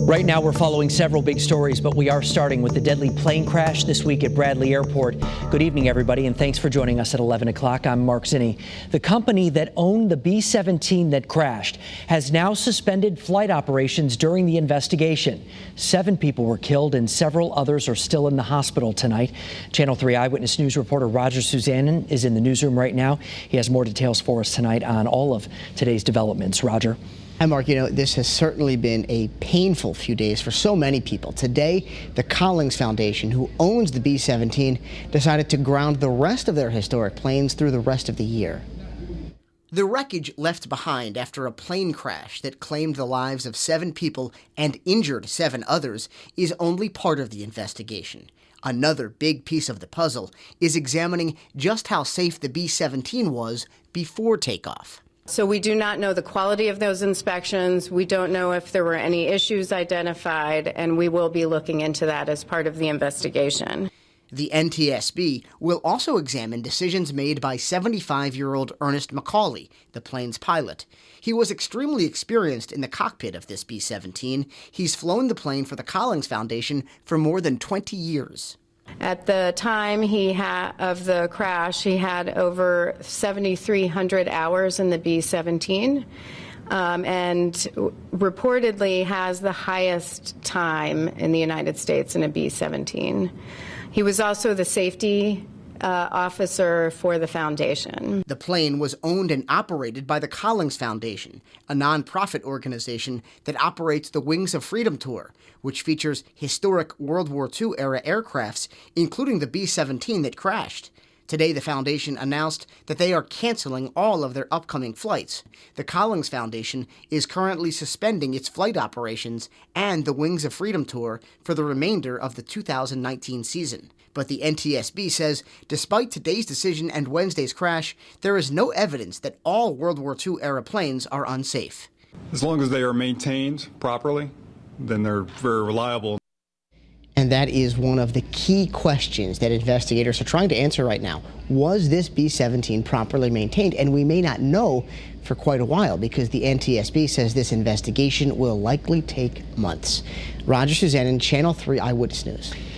Right now, we're following several big stories, but we are starting with the deadly plane crash this week at Bradley Airport. Good evening, everybody, and thanks for joining us at 11 o'clock. I'm Mark Zinni. The company that owned the B-17 that crashed has now suspended flight operations during the investigation. 7 people were killed and several others are still in the hospital tonight. Channel 3 Eyewitness News reporter Roger Suzanen is in the newsroom right now. He has more details for us tonight on all of today's developments. Roger. Hi, Mark. This has certainly been a painful few days for so many people. Today, the Collins Foundation, who owns the B-17, decided to ground the rest of their historic planes through the rest of the year. The wreckage left behind after a plane crash that claimed the lives of 7 people and injured 7 others is only part of the investigation. Another big piece of the puzzle is examining just how safe the B-17 was before takeoff. So we do not know the quality of those inspections. We don't know if there were any issues identified, and we will be looking into that as part of the investigation. The NTSB will also examine decisions made by 75-year-old Ernest McCauley, the plane's pilot. He was extremely experienced in the cockpit of this B-17. He's flown the plane for the Collins Foundation for more than 20 years. At the time of the crash, he had over 7,300 hours in the B-17 and reportedly has the highest time in the United States in a B-17. He was also the safety officer for the foundation. The plane was owned and operated by the Collins Foundation, a nonprofit organization that operates the Wings of Freedom Tour, which features historic World War II-era aircrafts, including the B-17 that crashed. Today, the foundation announced that they are canceling all of their upcoming flights. The Collins Foundation is currently suspending its flight operations and the Wings of Freedom Tour for the remainder of the 2019 season. But the NTSB says, despite today's decision and Wednesday's crash, there is no evidence that all World War II-era planes are unsafe. As long as they are maintained properly, then they're very reliable. And that is one of the key questions that investigators are trying to answer right now. Was this B-17 properly maintained? And we may not know for quite a while because the NTSB says this investigation will likely take months. Roger Suzanen, Channel 3 Eyewitness News.